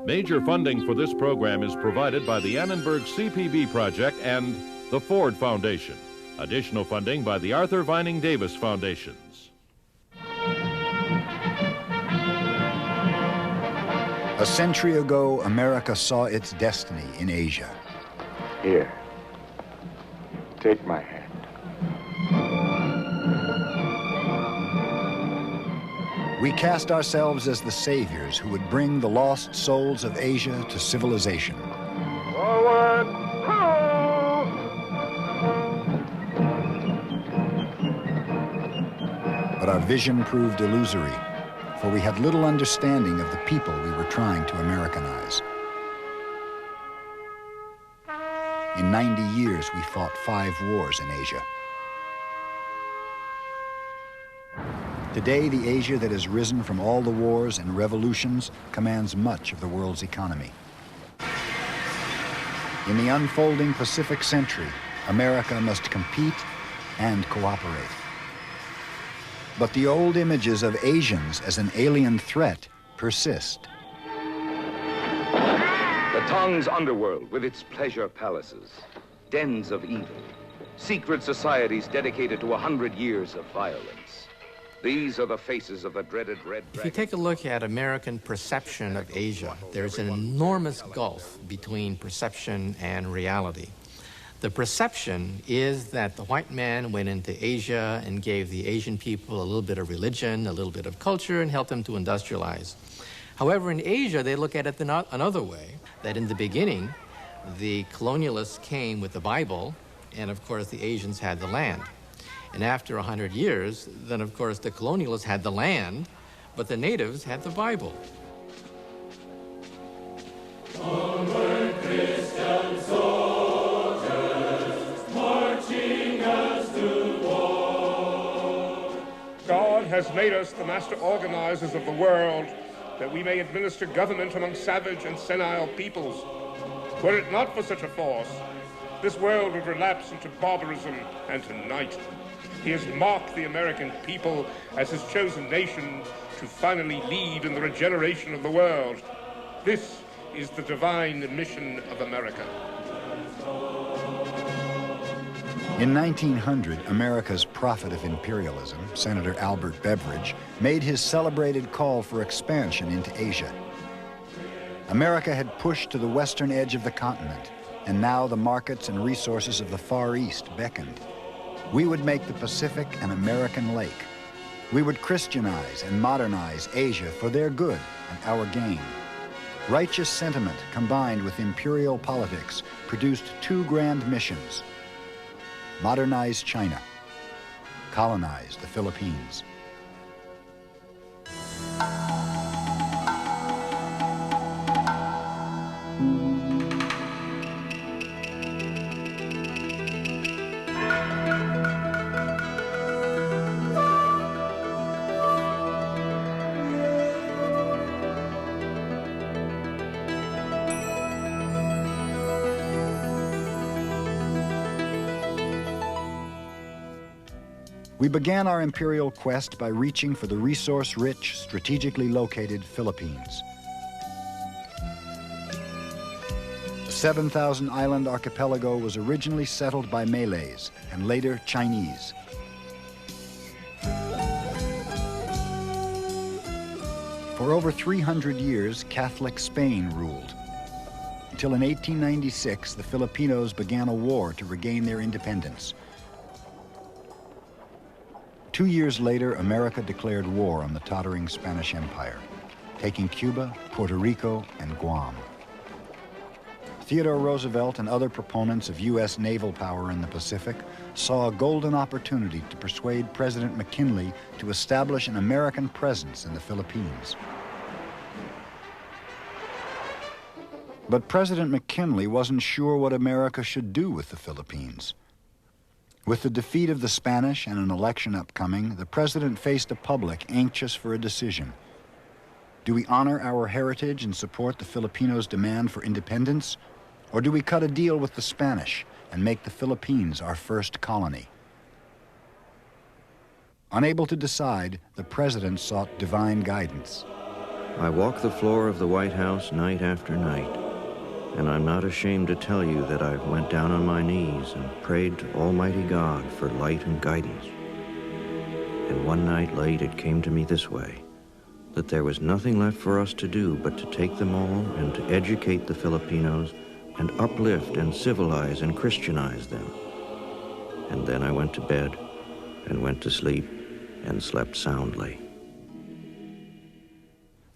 Major funding for this program is provided by the Annenberg CPB Project and the Ford Foundation. Additional funding by the Arthur Vining Davis Foundations. A century ago, America saw its destiny in Asia. Here, take my hand. We cast ourselves as the saviors who would bring the lost souls of Asia to civilization. Forward! But our vision proved illusory, for we had little understanding of the people we were trying to Americanize. In 90 years, we fought 5 wars in Asia. Today, the Asia that has risen from all the wars and revolutions commands much of the world's economy. In the unfolding Pacific century, America must compete and cooperate. But the old images of Asians as an alien threat persist. The Tong's underworld with its pleasure palaces, dens of evil, secret societies dedicated to 100 years of violence. These are the faces of the dreaded Red Dragon. If you take a look at American perception of Asia, there's an enormous gulf between perception and reality. The perception is that the white man went into Asia and gave the Asian people a little bit of religion, a little bit of culture, and helped them to industrialize. However, in Asia, they look at it another way, that in the beginning, the colonialists came with the Bible, and of course, the Asians had the land. And after 100 years, then of course the colonialists had the land, but the natives had the Bible. Onward, Christian soldiers, marching us to war. God has made us the master organizers of the world, that we may administer government among savage and senile peoples. Were it not for such a force, this world would relapse into barbarism and to night. He has marked the American people as his chosen nation to finally lead in the regeneration of the world. This is the divine mission of America. In 1900, America's prophet of imperialism, Senator Albert Beveridge, made his celebrated call for expansion into Asia. America had pushed to the western edge of the continent, and now the markets and resources of the Far East beckoned. We would make the Pacific an American lake. We would Christianize and modernize Asia for their good and our gain. Righteous sentiment combined with imperial politics produced 2 grand missions. Modernize China, colonize the Philippines. We began our imperial quest by reaching for the resource-rich, strategically located Philippines. The 7,000-island archipelago was originally settled by Malays and later Chinese. For over 300 years, Catholic Spain ruled. Until in 1896, the Filipinos began a war to regain their independence. 2 years later, America declared war on the tottering Spanish Empire, taking Cuba, Puerto Rico, and Guam. Theodore Roosevelt and other proponents of U.S. naval power in the Pacific saw a golden opportunity to persuade President McKinley to establish an American presence in the Philippines. But President McKinley wasn't sure what America should do with the Philippines. With the defeat of the Spanish and an election upcoming, the president faced a public anxious for a decision. Do we honor our heritage and support the Filipinos' demand for independence? Or do we cut a deal with the Spanish and make the Philippines our first colony? Unable to decide, the president sought divine guidance. I walk the floor of the White House night after night, and I'm not ashamed to tell you that I went down on my knees and prayed to Almighty God for light and guidance. And one night late it came to me this way, that there was nothing left for us to do but to take them all and to educate the Filipinos and uplift and civilize and Christianize them. And then I went to bed and went to sleep and slept soundly.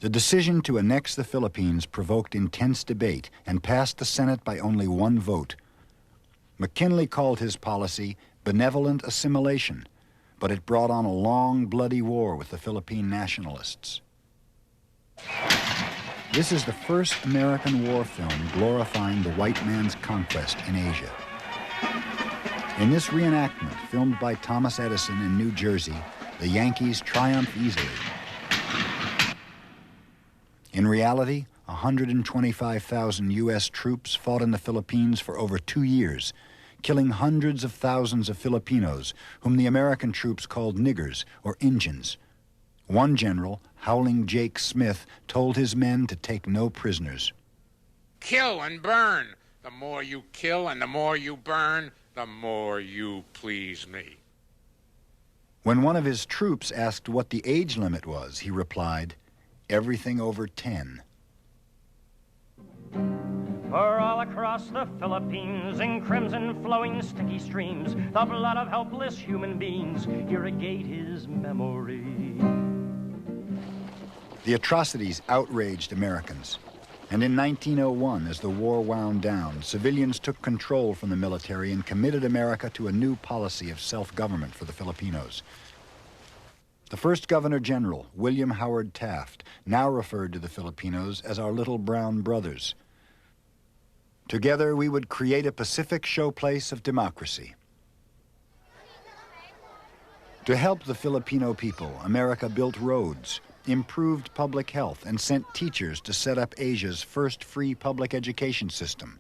The decision to annex the Philippines provoked intense debate and passed the Senate by only one vote. McKinley called his policy benevolent assimilation, but it brought on a long, bloody war with the Philippine nationalists. This is the first American war film glorifying the white man's conquest in Asia. In this reenactment, filmed by Thomas Edison in New Jersey, the Yankees triumph easily. In reality, 125,000 U.S. troops fought in the Philippines for over 2 years, killing hundreds of thousands of Filipinos, whom the American troops called niggers or Injuns. One general, Howling Jake Smith, told his men to take no prisoners. Kill and burn. The more you kill and the more you burn, the more you please me. When one of his troops asked what the age limit was, he replied, "Everything over 10. For all across the Philippines, in crimson flowing sticky streams, the blood of helpless human beings irrigate his memory. The atrocities outraged Americans. And in 1901, as the war wound down, civilians took control from the military and committed America to a new policy of self-government for the Filipinos. The first Governor General, William Howard Taft, now referred to the Filipinos as our little brown brothers. Together, we would create a Pacific showplace of democracy. To help the Filipino people, America built roads, improved public health, and sent teachers to set up Asia's first free public education system.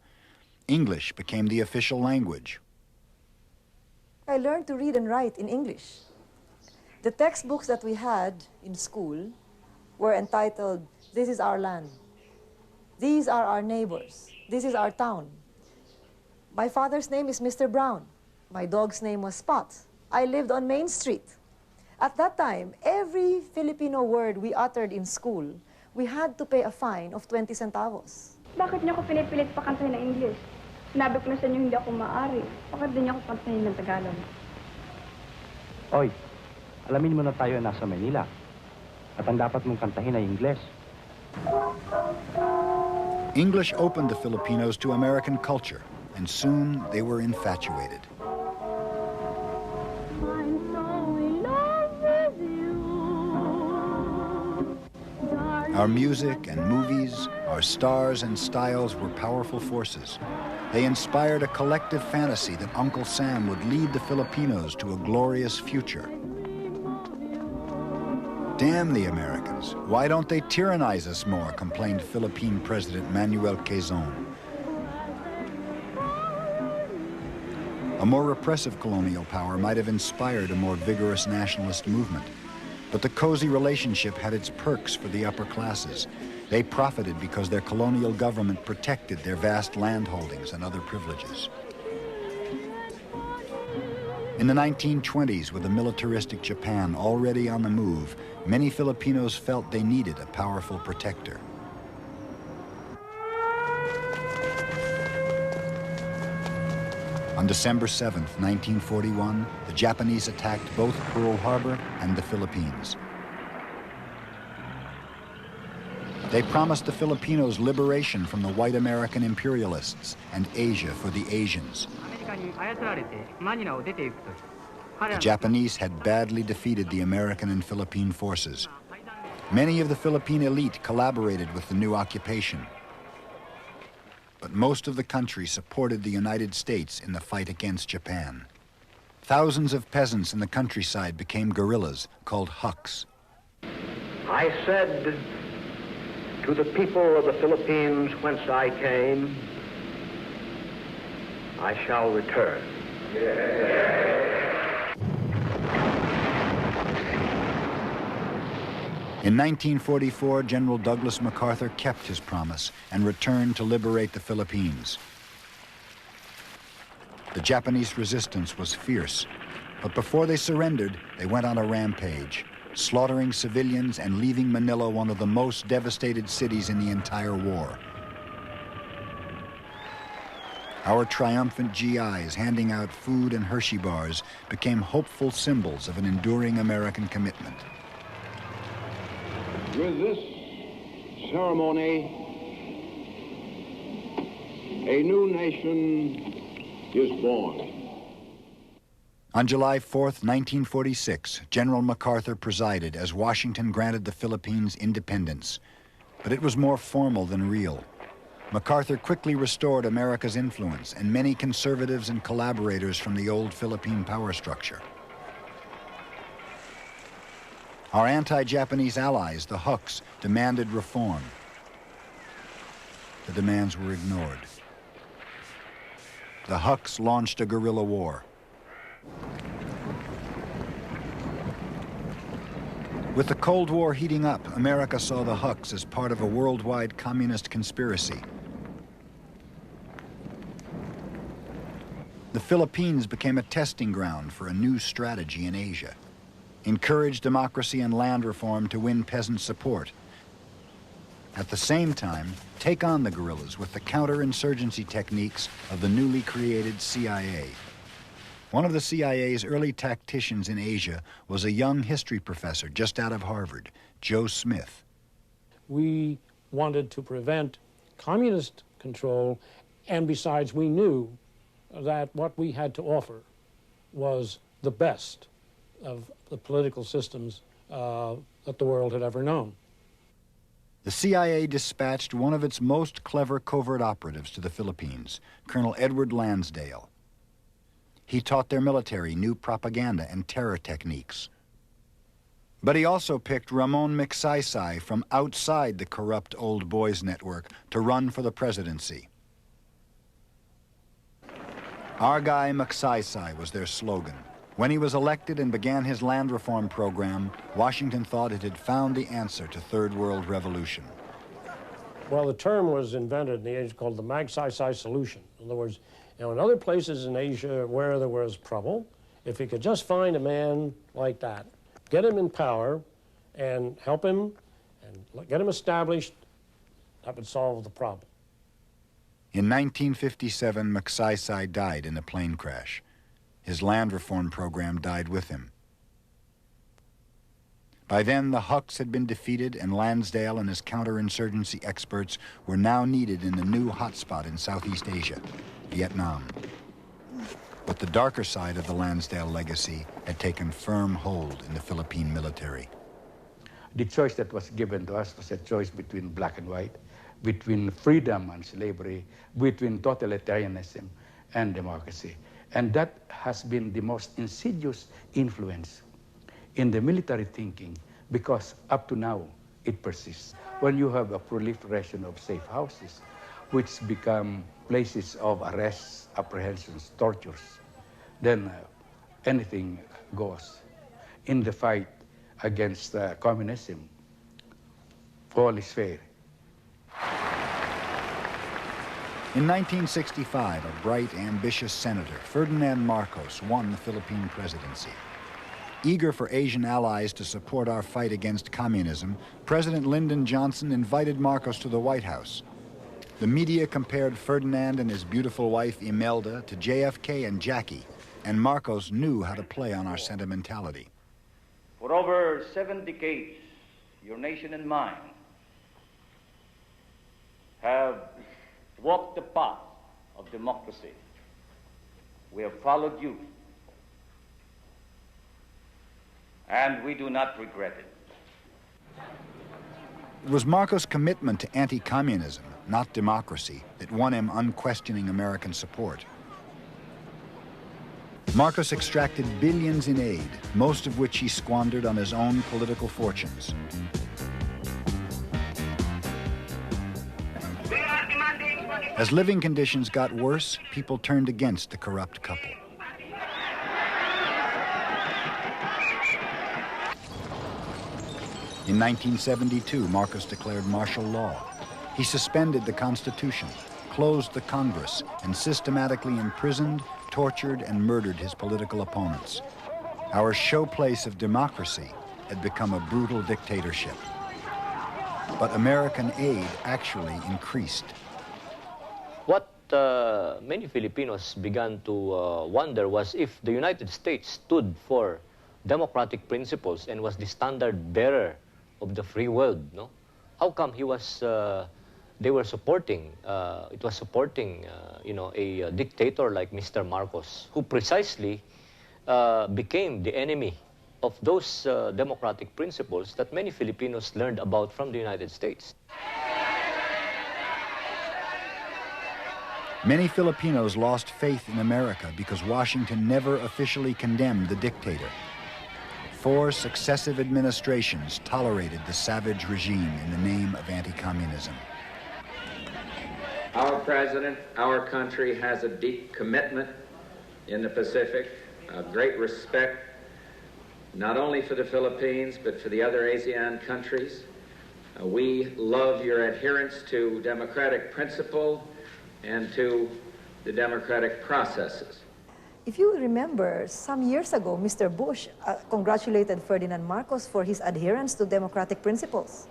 English became the official language. I learned to read and write in English. The textbooks that we had in school were entitled, "This is our land. These are our neighbors. This is our town. My father's name is Mr. Brown. My dog's name was Spot. I lived on Main Street." At that time, every Filipino word we uttered in school, we had to pay a fine of 20 centavos. Bakit niyo ako pinipilit pa kantahin ng English? Sinabi ko na sa inyo hindi ako maaari. Bakit din niyo ako kantahin ng Tagalog? Oy, alamin mo na tayo nasa Manila. At ang dapat mong kantahin ay Ingles. English opened the Filipinos to American culture, and soon they were infatuated. Our music and movies, our stars and styles were powerful forces. They inspired a collective fantasy that Uncle Sam would lead the Filipinos to a glorious future. Damn the Americans. Why don't they tyrannize us more, complained Philippine President Manuel Quezon. A more repressive colonial power might have inspired a more vigorous nationalist movement. But the cozy relationship had its perks for the upper classes. They profited because their colonial government protected their vast land holdings and other privileges. In the 1920s, with a militaristic Japan already on the move, many Filipinos felt they needed a powerful protector. On December 7, 1941, the Japanese attacked both Pearl Harbor and the Philippines. They promised the Filipinos liberation from the white American imperialists and Asia for the Asians. The Japanese had badly defeated the American and Philippine forces. Many of the Philippine elite collaborated with the new occupation. But most of the country supported the United States in the fight against Japan. Thousands of peasants in the countryside became guerrillas called Hucks. I said to the people of the Philippines whence I came, I shall return. In 1944, General Douglas MacArthur kept his promise and returned to liberate the Philippines. The Japanese resistance was fierce, but before they surrendered, they went on a rampage, slaughtering civilians and leaving Manila one of the most devastated cities in the entire war. Our triumphant GIs handing out food and Hershey bars became hopeful symbols of an enduring American commitment. With this ceremony, a new nation is born. On July 4th, 1946, General MacArthur presided as Washington granted the Philippines independence. But it was more formal than real. MacArthur quickly restored America's influence and many conservatives and collaborators from the old Philippine power structure. Our anti-Japanese allies, the Huks, demanded reform. The demands were ignored. The Huks launched a guerrilla war. With the Cold War heating up, America saw the Huks as part of a worldwide communist conspiracy. The Philippines became a testing ground for a new strategy in Asia. Encourage democracy and land reform to win peasant support. At the same time, take on the guerrillas with the counterinsurgency techniques of the newly created CIA. One of the CIA's early tacticians in Asia was a young history professor just out of Harvard, Joe Smith. We wanted to prevent communist control, and besides, we knew that what we had to offer was the best of the political systems that the world had ever known. The CIA dispatched one of its most clever covert operatives to the Philippines, Colonel Edward Lansdale. He taught their military new propaganda and terror techniques. But he also picked Ramon Magsaysay from outside the corrupt Old Boys network to run for the presidency. Our guy Magsaysay was their slogan. When he was elected and began his land reform program, Washington thought it had found the answer to Third World Revolution. Well, the term was invented in the age called the Magsaysay solution. In other words, you know, in other places in Asia where there was trouble, if you could just find a man like that, get him in power and help him and get him established, that would solve the problem. In 1957, Magsaysay died in a plane crash. His land reform program died with him. By then, the Huks had been defeated, and Lansdale and his counterinsurgency experts were now needed in the new hotspot in Southeast Asia, Vietnam. But the darker side of the Lansdale legacy had taken firm hold in the Philippine military. The choice that was given to us was a choice between black and white, between freedom and slavery, between totalitarianism and democracy. And that has been the most insidious influence in the military thinking, because up to now it persists. When you have a proliferation of safe houses, which become places of arrests, apprehensions, tortures, then anything goes. In the fight against communism, all is fair. In 1965, a bright, ambitious senator, Ferdinand Marcos, won the Philippine presidency. Eager for Asian allies to support our fight against communism, President Lyndon Johnson invited Marcos to the White House. The media compared Ferdinand and his beautiful wife Imelda to JFK and Jackie, and Marcos knew how to play on our sentimentality. For over 7 decades, your nation and mine have walked the path of democracy. We have followed you, and we do not regret it. It was Marcos' commitment to anti-communism, not democracy, that won him unquestioning American support. Marcos extracted billions in aid, most of which he squandered on his own political fortunes. As living conditions got worse, people turned against the corrupt couple. In 1972, Marcos declared martial law. He suspended the Constitution, closed the Congress, and systematically imprisoned, tortured, and murdered his political opponents. Our showplace of democracy had become a brutal dictatorship. But American aid actually increased. What many Filipinos began to wonder was if the United States stood for democratic principles and was the standard bearer of the free world, no? How come he was, they were supporting, it was supporting, you know, a dictator like Mr. Marcos, who precisely became the enemy of those democratic principles that many Filipinos learned about from the United States. Many Filipinos lost faith in America because Washington never officially condemned the dictator. 4 successive administrations tolerated the savage regime in the name of anti-communism. Our president, our country has a deep commitment in the Pacific, a great respect not only for the Philippines but for the other ASEAN countries. We love your adherence to democratic principle and to the democratic processes. If you remember, some years ago, Mr. Bush congratulated Ferdinand Marcos for his adherence to democratic principles.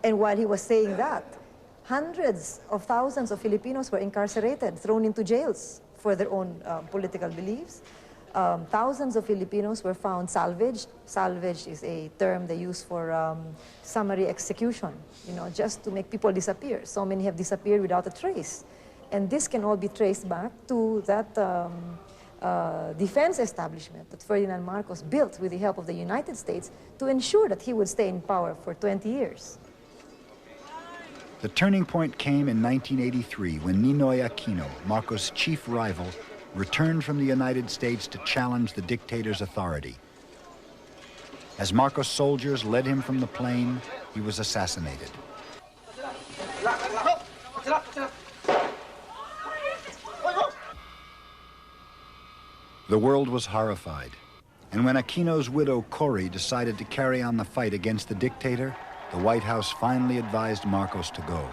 And while he was saying that, hundreds of thousands of Filipinos were incarcerated, thrown into jails for their own political beliefs. Thousands of Filipinos were found salvaged. Salvaged is a term they use for summary execution, you know, just to make people disappear. So many have disappeared without a trace. And this can all be traced back to that defense establishment that Ferdinand Marcos built with the help of the United States to ensure that he would stay in power for 20 years. The turning point came in 1983 when Ninoy Aquino, Marcos' chief rival, returned from the United States to challenge the dictator's authority. As Marcos' soldiers led him from the plane, he was assassinated. The world was horrified, and when Aquino's widow, Cori, decided to carry on the fight against the dictator, the White House finally advised Marcos to go.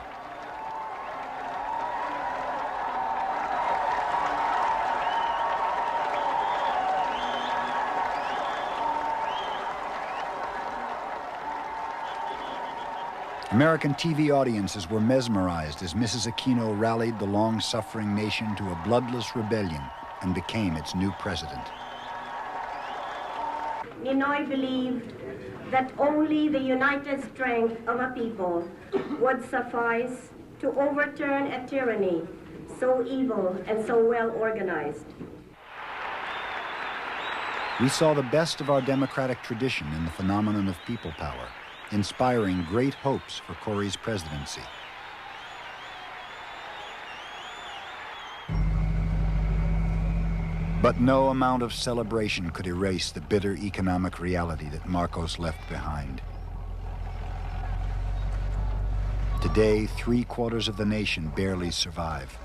American TV audiences were mesmerized as Mrs. Aquino rallied the long-suffering nation to a bloodless rebellion and became its new president. Ninoy believed that only the united strength of a people would suffice to overturn a tyranny so evil and so well organized. We saw the best of our democratic tradition in the phenomenon of people power, inspiring great hopes for Cori's presidency. But no amount of celebration could erase the bitter economic reality that Marcos left behind. Today, 3/4 of the nation barely survive.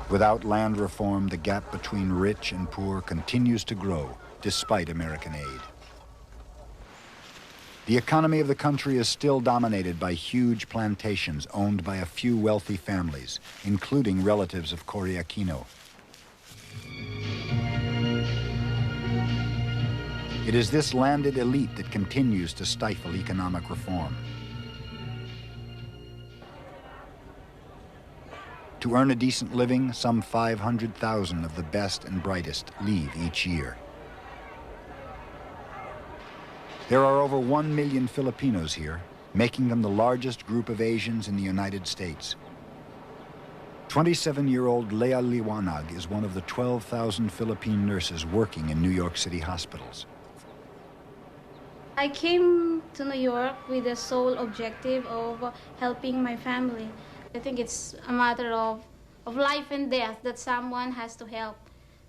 Without land reform, the gap between rich and poor continues to grow, despite American aid. The economy of the country is still dominated by huge plantations owned by a few wealthy families, including relatives of Cory Aquino. It is this landed elite that continues to stifle economic reform. To earn a decent living, some 500,000 of the best and brightest leave each year. There are over 1 million Filipinos here, making them the largest group of Asians in the United States. 27-year-old Lea Liwanag is one of the 12,000 Philippine nurses working in New York City hospitals. I came to New York with the sole objective of helping my family. I think it's a matter of life and death that someone has to help.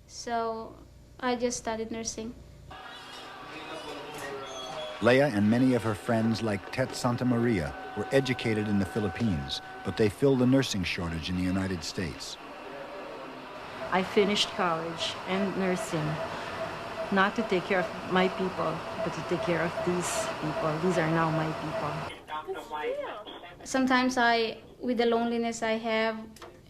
So I just studied nursing. Lea and many of her friends, like Tet Santa Maria, were educated in the Philippines, but they fill the nursing shortage in the United States. I finished college and nursing. not to take care of my people, but to take care of these people. These are now my people. Sometimes with the loneliness I have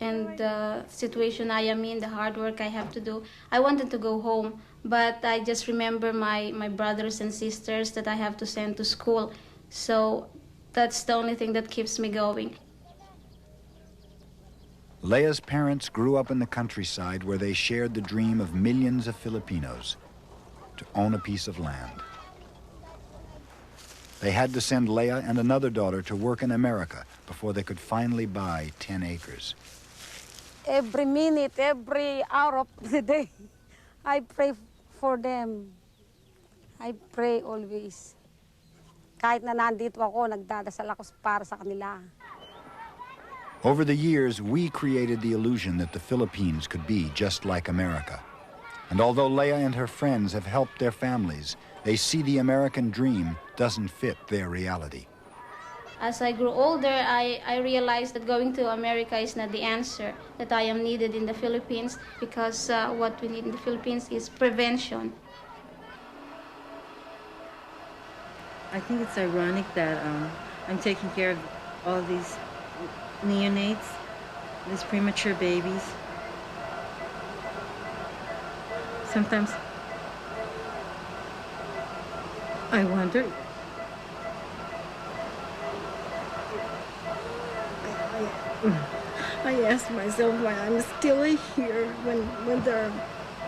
and the situation I am in, the hard work I have to do, I wanted to go home, but I just remember my brothers and sisters that I have to send to school. So that's the only thing that keeps me going. Leia's parents grew up in the countryside where they shared the dream of millions of Filipinos to own a piece of land. They had to send Leia and another daughter to work in America before they could finally buy 10 acres. Every minute, every hour of the day, I pray for them. I pray always. Kahit na nandito ako, nagdadasal ako para sa kanila. Over the years, we created the illusion that the Philippines could be just like America. And although Leia and her friends have helped their families, they see the American dream doesn't fit their reality. As I grew older, I realized that going to America is not the answer, that I am needed in the Philippines because what we need in the Philippines is prevention. I think it's ironic that I'm taking care of all these neonates, these premature babies. Sometimes I wonder, I ask myself why I'm still here when there are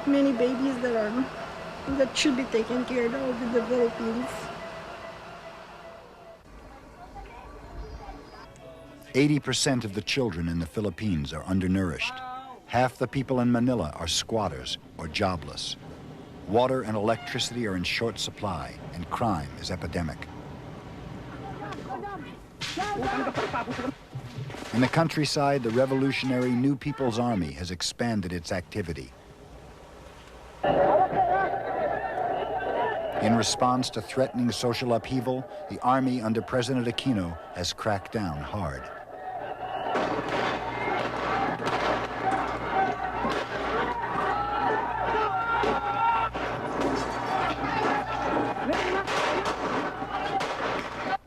many babies that should be taken care of in the Philippines. 80% of the children in the Philippines are undernourished. Half the people in Manila are squatters or jobless. Water and electricity are in short supply, and crime is epidemic. In the countryside, the revolutionary New People's Army has expanded its activity. In response to threatening social upheaval, the army under President Aquino has cracked down hard.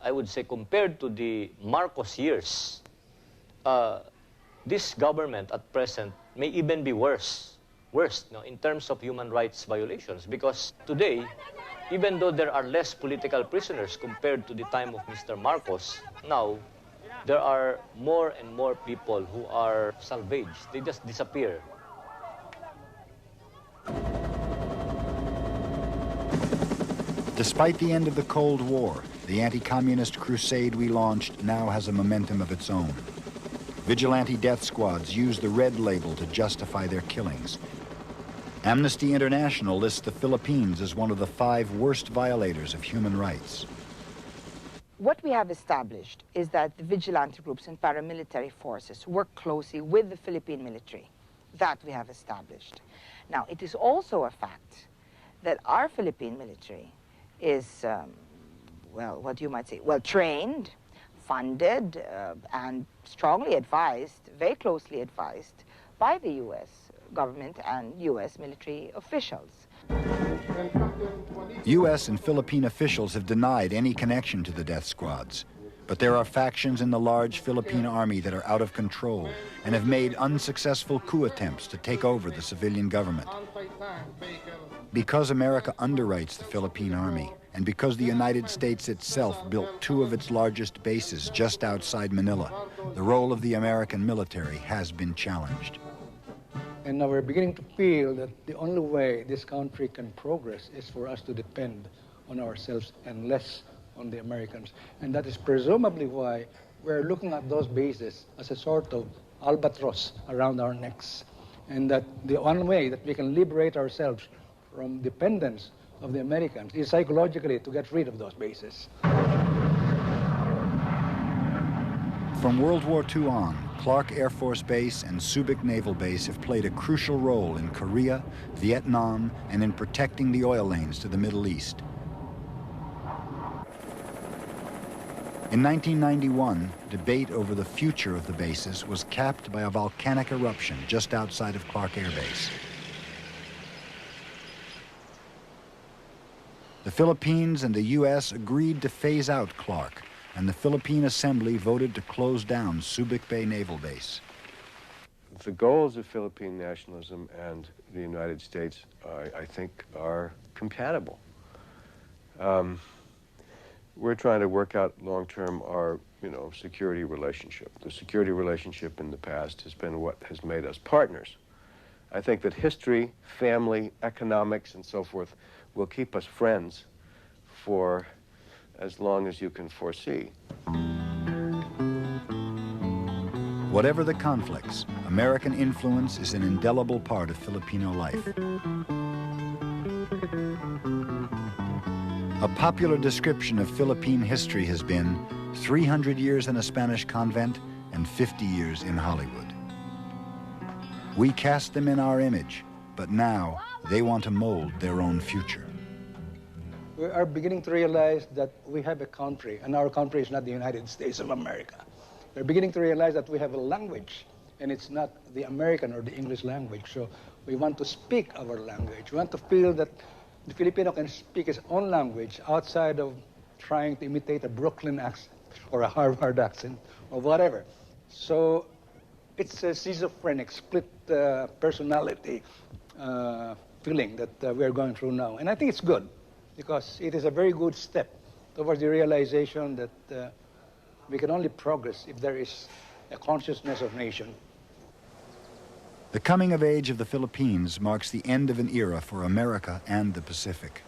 I would say compared to the Marcos years, this government at present may even be worse in terms of human rights violations, because today, even though there are less political prisoners compared to the time of Mr. Marcos, now there are more and more people who are salvaged. They just disappear. Despite the end of the Cold War, the anti-communist crusade we launched now has a momentum of its own. Vigilante death squads use the red label to justify their killings. Amnesty International lists the Philippines as one of the 5 worst violators of human rights. What we have established is that the vigilante groups and paramilitary forces work closely with the Philippine military. That we have established. Now, it is also a fact that our Philippine military is, well, what you might say, well trained, funded, and strongly advised, very closely advised by the U.S. government and U.S. military officials. U.S. and Philippine officials have denied any connection to the death squads, but there are factions in the large Philippine army that are out of control and have made unsuccessful coup attempts to take over the civilian government. Because America underwrites the Philippine army, and because the United States itself built 2 of its largest bases just outside Manila, the role of the American military has been challenged. And now we're beginning to feel that the only way this country can progress is for us to depend on ourselves and less on the Americans. And that is presumably why we're looking at those bases as a sort of albatross around our necks. And that the one way that we can liberate ourselves from dependence of the Americans is psychologically to get rid of those bases. From World War II on, Clark Air Force Base and Subic Naval Base have played a crucial role in Korea, Vietnam, and in protecting the oil lanes to the Middle East. In 1991, debate over the future of the bases was capped by a volcanic eruption just outside of Clark Air Base. The Philippines and the U.S. agreed to phase out Clark, and the Philippine Assembly voted to close down Subic Bay Naval Base. The goals of Philippine nationalism and the United States, I think, are compatible. We're trying to work out long-term our, security relationship. The security relationship in the past has been what has made us partners. I think that history, family, economics, and so forth will keep us friends for as long as you can foresee. Whatever the conflicts, American influence is an indelible part of Filipino life. A popular description of Philippine history has been 300 years in a Spanish convent and 50 years in Hollywood. We cast them in our image, but now they want to mold their own future. We are beginning to realize that we have a country, and our country is not the United States of America. We're beginning to realize that we have a language, and it's not the American or the English language. So we want to speak our language. We want to feel that the Filipino can speak his own language outside of trying to imitate a Brooklyn accent or a Harvard accent or whatever. So it's a schizophrenic, split personality feeling that we're going through now. And I think it's good, because it is a very good step towards the realization that we can only progress if there is a consciousness of nation. The coming of age of the Philippines marks the end of an era for America and the Pacific.